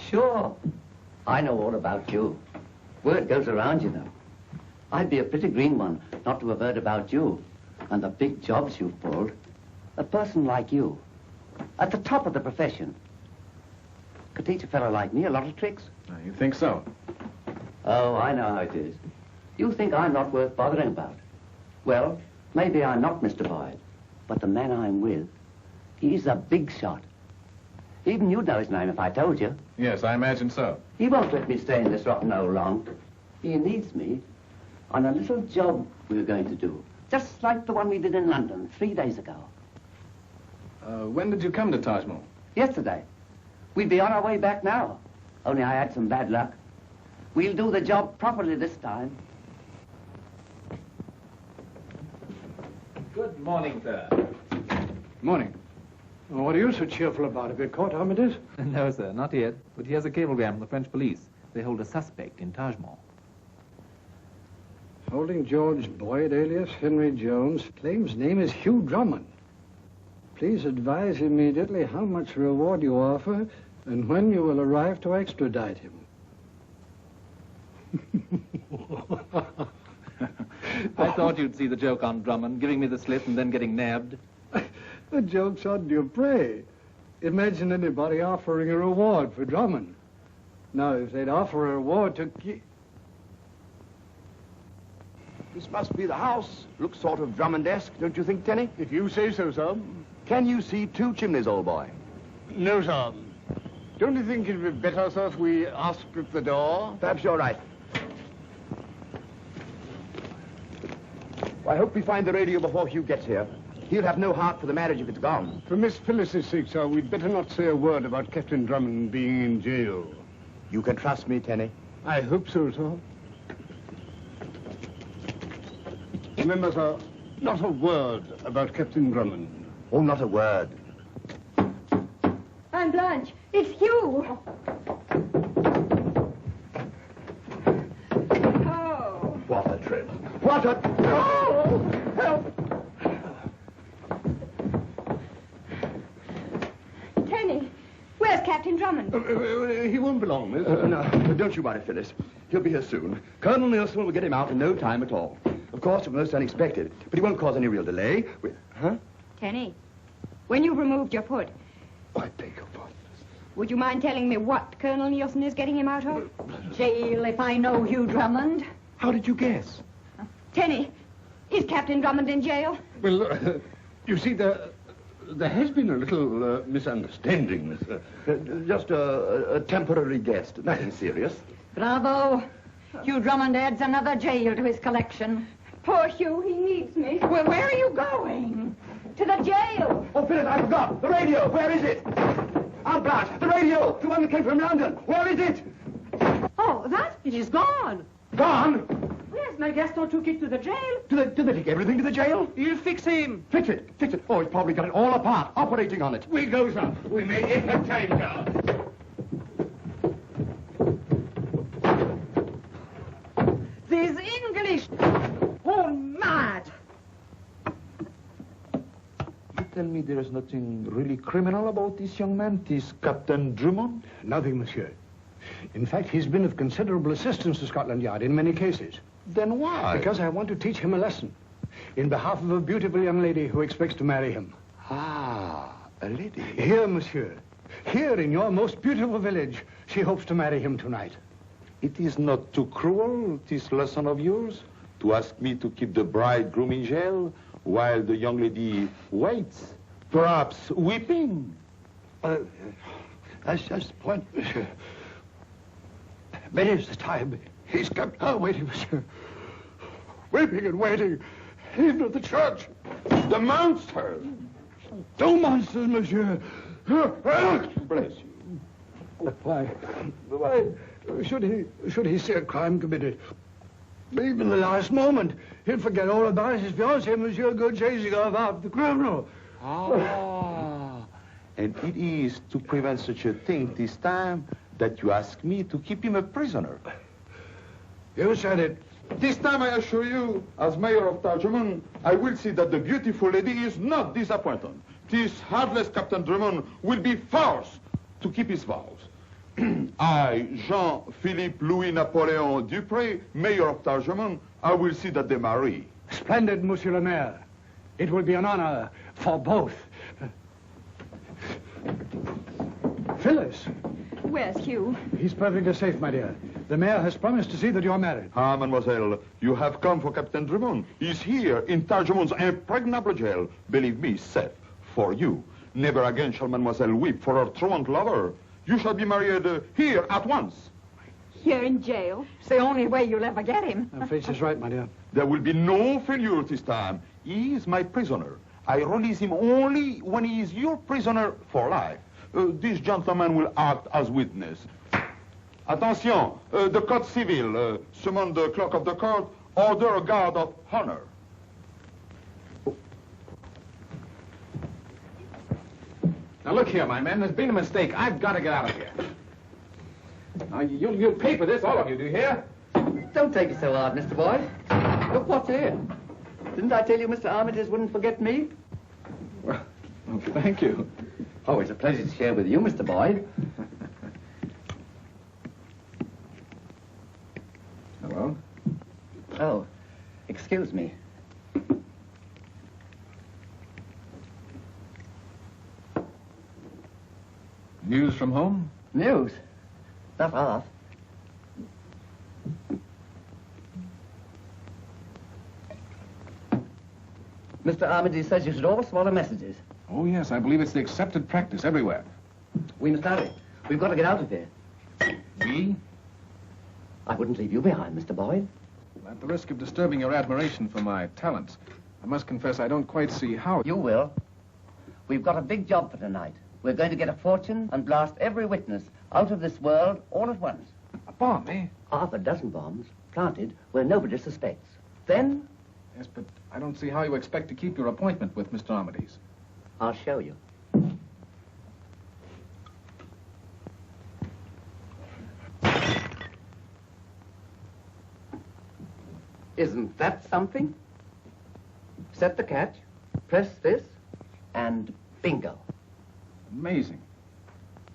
Speaker 16: Sure. I know all about you. Word goes around, you know. I'd be a pretty green one not to have heard about you and the big jobs you've pulled. A person like you, at the top of the profession, could teach a fellow like me a lot of tricks.
Speaker 5: You think so?
Speaker 16: Oh, I know how it is. You think I'm not worth bothering about. Well, maybe I'm not, Mr. Boyd, but the man I'm with, he's a big shot. Even you'd know his name if I told you.
Speaker 5: Yes, I imagine so.
Speaker 16: He won't let me stay in this rotten hole long. He needs me on a little job we were going to do, just like the one we did in London 3 days ago.
Speaker 5: When did you come to Taj Mahal?
Speaker 16: Yesterday. We'd be on our way back now, only I had some bad luck. We'll do the job properly this time.
Speaker 14: Good morning, sir.
Speaker 4: Morning. Well, what are you so cheerful about? Have you caught Armitage?
Speaker 14: No, sir, not yet. But he has a cablegram from the French police. They hold a suspect in Taj Mahal.
Speaker 4: Holding George Boyd, alias Henry Jones, claims name is Hugh Drummond. Please advise immediately how much reward you offer and when you will arrive to extradite him.
Speaker 14: I thought you'd see the joke on Drummond, giving me the slip and then getting nabbed.
Speaker 4: The joke's on Dupree. Imagine anybody offering a reward for Drummond. Now, if they'd offer a reward to...
Speaker 8: This must be the house. Looks sort of Drummond-esque, don't you think, Tenny?
Speaker 4: If you say so, sir.
Speaker 8: Can you see 2 chimneys, old boy?
Speaker 4: No, sir. Don't you think it'd be better, sir, if we asked at the door?
Speaker 8: Perhaps you're right. Well, I hope we find the radio before Hugh gets here. He'll have no heart for the marriage if it's gone.
Speaker 4: For Miss Phyllis's sake, sir, we'd better not say a word about Captain Drummond being in jail.
Speaker 8: You can trust me, Tenny.
Speaker 4: I hope so, sir. Remember, sir, not a word about Captain Drummond.
Speaker 8: Oh, not a word.
Speaker 7: I'm Blanche. It's Hugh. Oh.
Speaker 8: What a trip. What a... Oh! Help!
Speaker 7: Tenny, where's Captain Drummond?
Speaker 8: He won't be long, miss. No, don't you worry, Phyllis. He'll be here soon. Colonel Nielson will get him out in no time at all. Of course, it was most unexpected, but he won't cause any real delay. Huh?
Speaker 7: Tenny, when you've removed your foot,
Speaker 8: I beg your pardon.
Speaker 7: would you mind telling me what Colonel Nielson is getting him out of?
Speaker 18: Jail, if I know Hugh Drummond.
Speaker 8: How did you guess?
Speaker 7: Tenny, is Captain Drummond in jail?
Speaker 4: Well, you see, there has been a little misunderstanding, miss.
Speaker 8: Just a temporary guess. Nothing serious.
Speaker 18: Bravo. Hugh Drummond adds another jail to his collection.
Speaker 7: Poor Hugh, he needs me.
Speaker 18: Well, where are you going?
Speaker 7: To the jail.
Speaker 8: Oh, Phyllis, I forgot. The radio. Where is it? Aunt Blanche, the radio. The one that came from London. Where is it?
Speaker 19: Oh, that? It is gone.
Speaker 8: Gone?
Speaker 19: Yes, my Gaston took it to the jail.
Speaker 8: Did they take everything to the jail?
Speaker 19: He'll fix him.
Speaker 8: Fix it. Fix it. Oh, he's probably got it all apart, operating on it.
Speaker 4: We goes up. We may get the time, sir.
Speaker 18: This English. Oh, mad.
Speaker 17: You tell me there is nothing really criminal about this young man, this Captain Drummond?
Speaker 4: Nothing, monsieur. In fact, he's been of considerable assistance to Scotland Yard in many cases.
Speaker 17: Then why?
Speaker 4: Because I want to teach him a lesson. In behalf of a beautiful young lady who expects to marry him.
Speaker 17: Ah, a lady.
Speaker 4: Here, monsieur. Here in your most beautiful village, she hopes to marry him tonight.
Speaker 17: It is not too cruel, this lesson of yours, to ask me to keep the bridegroom in jail while the young lady waits, perhaps weeping.
Speaker 4: That's just the point, monsieur. Many is the time he's kept her waiting, monsieur. Weeping and waiting, even at the church.
Speaker 17: The monster!
Speaker 4: Two monsters, monsieur.
Speaker 17: Bless you.
Speaker 4: Why should he see a crime committed? Even the last moment, he'll forget all about his fiancée, monsieur, go chasing off after the criminal.
Speaker 17: Ah, and it is to prevent such a thing this time that you ask me to keep him a prisoner.
Speaker 4: You said it.
Speaker 17: This time, I assure you, as mayor of Tarjman, I will see that the beautiful lady is not disappointed. This heartless Captain Drummond will be forced to keep his vows. I, Jean-Philippe Louis Napoleon Dupré, mayor of Tarjman, I will see that they marry.
Speaker 4: Splendid, monsieur le maire. It will be an honor for both. Phyllis.
Speaker 18: Where's Hugh?
Speaker 4: He's perfectly safe, my dear. The mayor has promised to see that you're married.
Speaker 17: Ah, mademoiselle, you have come for Captain Drummond. He's here in Tarjman's impregnable jail. Believe me, safe for you. Never again shall mademoiselle weep for her truant lover. You shall be married here at once.
Speaker 18: Here in jail? It's the only way you'll ever get him.
Speaker 4: Phyllis is right, my dear.
Speaker 17: There will be no failure this time. He is my prisoner. I release him only when he is your prisoner for life. This gentleman will act as witness. Attention, the Code Civil, summon the clerk of the court, order a guard of honor.
Speaker 5: Now, look here, my men. There's been a mistake. I've got to get out of here. Now, you'll pay for this, all of you, do you hear?
Speaker 16: Don't take it so hard, Mr. Boyd. Look what's here. Didn't I tell you Mr. Armitage wouldn't forget me?
Speaker 5: Well, thank you.
Speaker 16: Oh, it's a pleasure to share with you, Mr. Boyd.
Speaker 5: Hello?
Speaker 16: Oh, excuse me.
Speaker 5: News from home?
Speaker 16: News? Not half. Mr. Armitage says you should always swallow messages.
Speaker 5: Oh, yes, I believe it's the accepted practice everywhere.
Speaker 16: We must hurry. We've got to get out of here.
Speaker 5: We?
Speaker 16: I wouldn't leave you behind, Mr. Boyd.
Speaker 5: At the risk of disturbing your admiration for my talents, I must confess I don't quite see how...
Speaker 16: You will. We've got a big job for tonight. We're going to get a fortune and blast every witness out of this world all at once.
Speaker 5: A bomb, eh?
Speaker 16: Half a dozen bombs planted where nobody suspects. Then...
Speaker 5: Yes, but I don't see how you expect to keep your appointment with Mr. Armitage.
Speaker 16: I'll show you. Isn't that something? Set the catch, press this, and bingo.
Speaker 5: Amazing.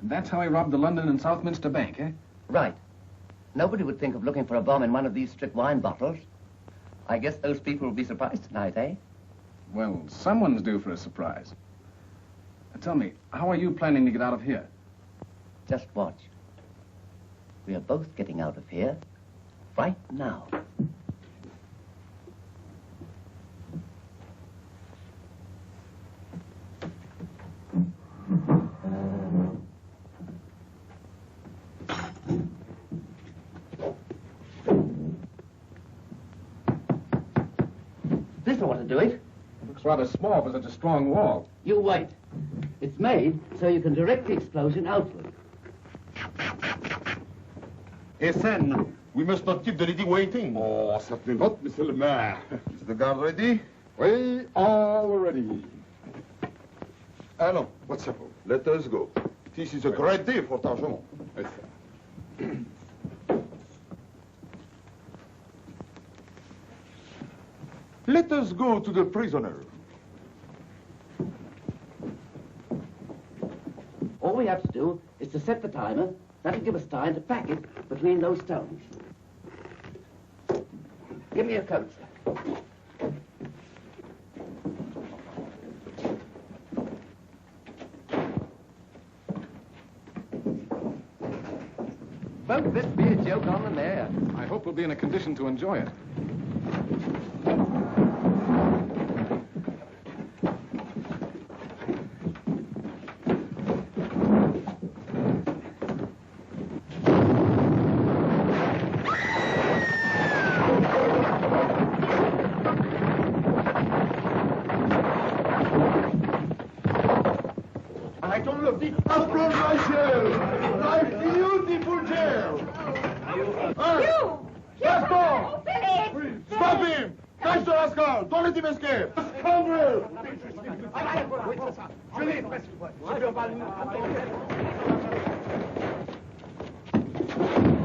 Speaker 5: And that's how he robbed the London and Southminster Bank, eh?
Speaker 16: Right. Nobody would think of looking for a bomb in one of these strict wine bottles. I guess those people will be surprised tonight, eh?
Speaker 5: Well, someone's due for a surprise. Now, tell me, how are you planning to get out of here?
Speaker 16: Just watch. We are both getting out of here right now. This'll want to do it.
Speaker 5: It looks rather small for such a strong wall.
Speaker 16: You wait. It's made so you can direct the explosion outward.
Speaker 17: Essen, we must not keep the lady waiting.
Speaker 8: Oh, certainly not, Monsieur le Maire.
Speaker 17: Is the guard ready?
Speaker 8: We are ready.
Speaker 17: Allons,
Speaker 8: What's up?
Speaker 17: let us go. This is a great day for Tarjman.
Speaker 8: Yes, sir.
Speaker 17: Let us go to the prisoner.
Speaker 16: All we have to do is to set the timer. That'll give us time to pack it between those stones. Give me your coat, sir. Won't this be a joke on the mayor?
Speaker 5: I hope we'll be in a condition to enjoy it.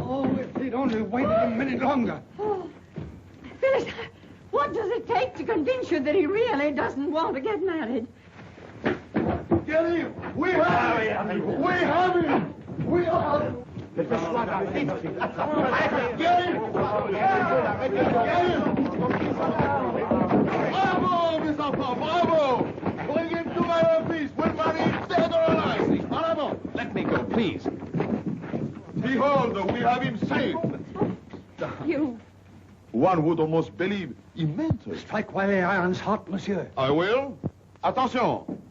Speaker 4: Oh, if they'd only waited a minute longer.
Speaker 18: Oh. Phyllis, what does it take to convince you that he really doesn't want to get married?
Speaker 17: Get him! We have him! We have him! We are... Get him! Get him! Bravo, Mr. Pop! Bravo! Bring him to my office! We'll marry him dead or alive! Bravo!
Speaker 5: Let me go, please.
Speaker 17: Behold, we have him safe!
Speaker 18: You...
Speaker 17: One would almost believe he meant it.
Speaker 4: Strike while the iron's hot, monsieur.
Speaker 17: I will. Attention!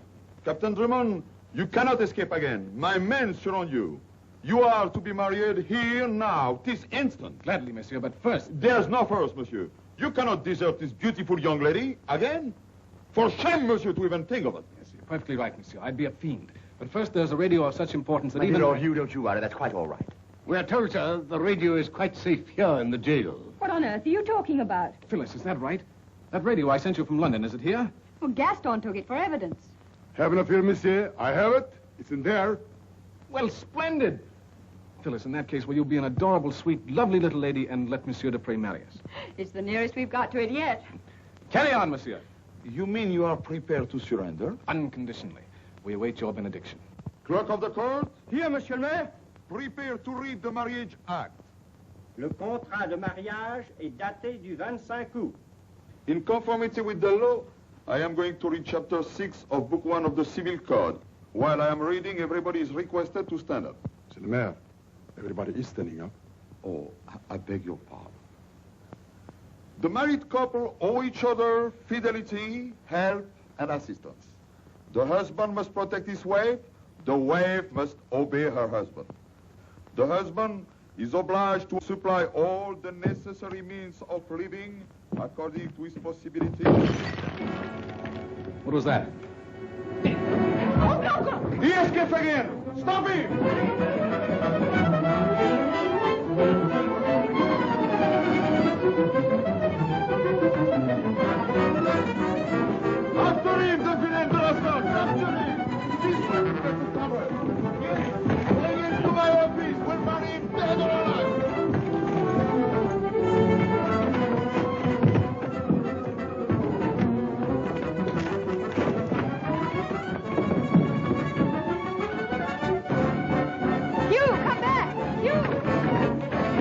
Speaker 17: Captain Drummond, you cannot escape again. My men surround you. You are to be married here, now, this instant.
Speaker 5: Gladly, monsieur, but first...
Speaker 17: There's no first, monsieur. You cannot desert this beautiful young lady again. For shame, monsieur, to even think of it.
Speaker 5: Yes, you're perfectly right, monsieur. I'd be a fiend. But first, there's a radio of such importance that
Speaker 8: My
Speaker 5: even...
Speaker 8: dear old Hugh, don't you worry. That's quite all right.
Speaker 9: We're told, sir, the radio is quite safe here in the jail.
Speaker 7: What on earth are you talking about?
Speaker 5: Phyllis, is that right? That radio I sent you from London, is it here?
Speaker 7: Well, Gaston took it for evidence.
Speaker 17: Have no fear, monsieur. I have it. It's in there.
Speaker 5: Well, splendid. Phyllis, in that case, will you be an adorable, sweet, lovely little lady and let Monsieur Dupre marry us?
Speaker 7: It's the nearest we've got to it yet.
Speaker 5: Carry on, monsieur.
Speaker 17: You mean you are prepared to surrender?
Speaker 5: Unconditionally. We await your benediction.
Speaker 17: Clerk of the court,
Speaker 4: Here, monsieur le maire.
Speaker 17: prepare to read the marriage act.
Speaker 13: Le contrat de mariage est daté du 25 août.
Speaker 17: In conformity with the law, I am going to read chapter 6 of book 1 of the Civil Code. While I am reading, everybody is requested to stand up.
Speaker 12: Monsieur le maire, everybody is standing up.
Speaker 17: Oh, I beg your pardon. The married couple owe each other fidelity, help, and assistance. The husband must protect his wife. The wife must obey her husband. The husband is obliged to supply all the necessary means of living according to his possibilities.
Speaker 5: What was that?
Speaker 18: Oh, no!
Speaker 17: He escaped again! Stop him! After him, the villain Drosselin! After him! This one is going to cover. Yes, bring him to my office. We'll marry him dead or alive.
Speaker 7: Hugh, come back! Hugh!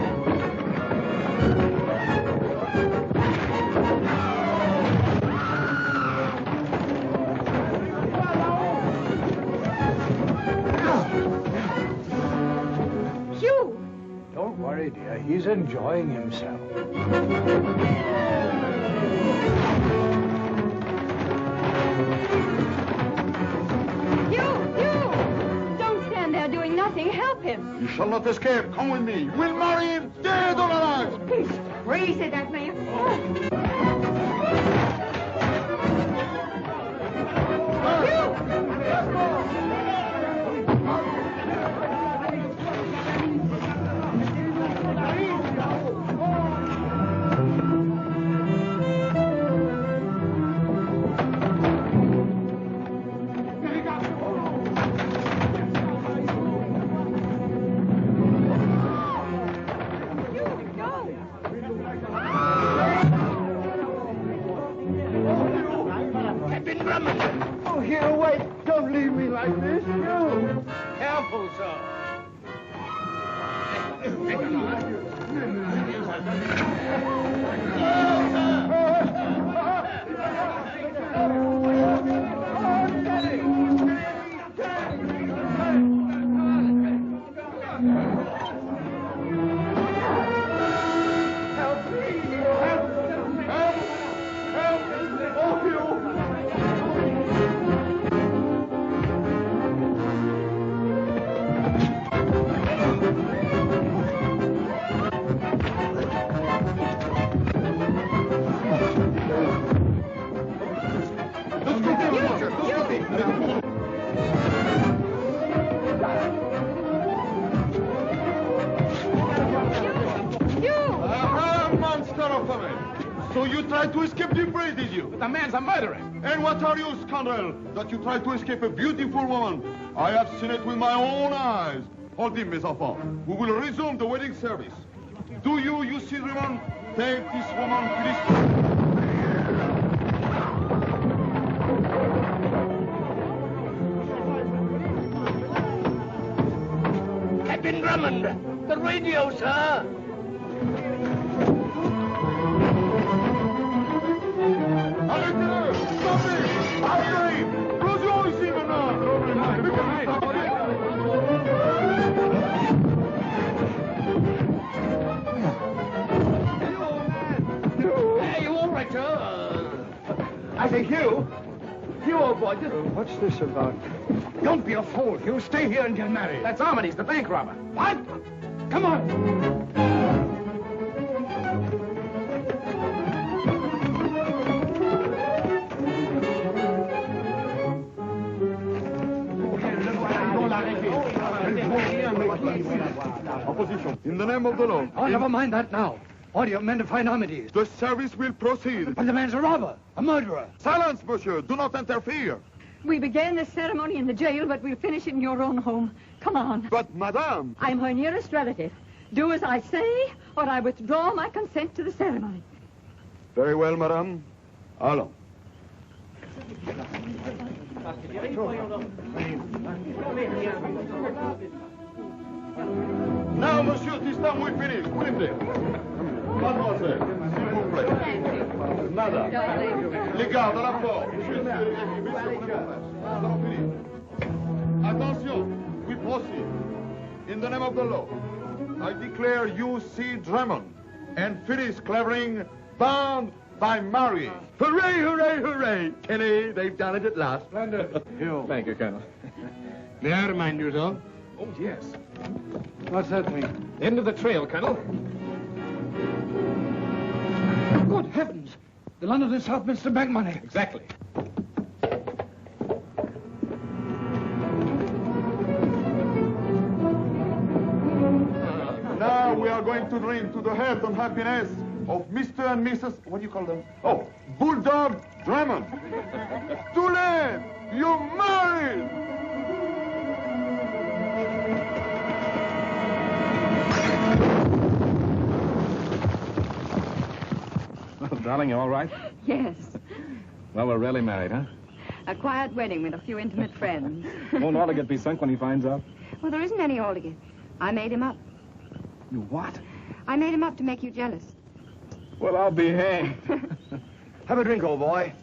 Speaker 7: Hugh!
Speaker 4: Don't worry, dear. He's enjoying himself.
Speaker 7: Hugh! Don't stand there doing nothing. Help him.
Speaker 17: You shall not escape. Come with me. We'll marry him dead or alive.
Speaker 7: He's crazy, that man.
Speaker 18: Hugh, go!
Speaker 17: So you tried to escape the fray, did you?
Speaker 5: But the man's a murderer.
Speaker 17: And what are you, scoundrel, that you tried to escape a beautiful woman? I have seen it with my own eyes. Hold him, mes enfants. We will resume the wedding service. Do you see, Drummond? Take this woman to this...
Speaker 2: Captain Drummond, the radio, sir.
Speaker 17: Arrêtez-le! Stoppez! Arrêtez! Closons ici maintenant!
Speaker 2: Hey, you all right, sir?
Speaker 3: I say, Hugh. Hugh, old boy,
Speaker 4: What's this about?
Speaker 3: don't be a fool, Hugh. Stay here and get married.
Speaker 5: That's Armitage, the bank robber.
Speaker 3: What? Come on.
Speaker 17: Opposition. In the name of the law.
Speaker 4: Oh, never mind that now. What are you meant to find Armitage?
Speaker 17: The service will proceed.
Speaker 4: But the man's a robber, a murderer.
Speaker 17: Silence, monsieur. Do not interfere.
Speaker 18: We began this ceremony in the jail, but we'll finish it in your own home. Come on.
Speaker 17: But, madame...
Speaker 18: I'm her nearest relative. Do as I say, or I withdraw my consent to the ceremony.
Speaker 17: Very well, madame. Allons. Now, monsieur, this time we finish. Quickly. Mademoiselle, s'il vous plaît. Nada. Les gardes, à la porte. Attention, we proceed. In the name of the law, I declare you C. Drummond and Phyllis Clavering bound by marriage.
Speaker 3: Hooray, hooray, hooray. Tenny, they've done it at last.
Speaker 4: Splendid.
Speaker 5: Hugh. Thank you, Colonel.
Speaker 3: May I remind you, though?
Speaker 5: Oh, yes.
Speaker 4: What's that mean?
Speaker 5: End of the trail, Colonel.
Speaker 4: Good heavens! The London and Southminster bank money.
Speaker 5: Exactly.
Speaker 17: Now we are going to drink to the health and happiness of Mr. and Mrs. What do you call them? Oh, Bulldog Drummond. Too late! You're married!
Speaker 5: Well, darling, you all right?
Speaker 18: Yes.
Speaker 5: Well, we're really married, huh?
Speaker 18: A quiet wedding with a few intimate friends.
Speaker 5: Won't Algy be sunk when he finds out?
Speaker 7: Well, there isn't any Algy. I made him up.
Speaker 5: You what?
Speaker 7: I made him up to make you jealous.
Speaker 5: Well, I'll be hanged.
Speaker 8: Have a drink, old boy.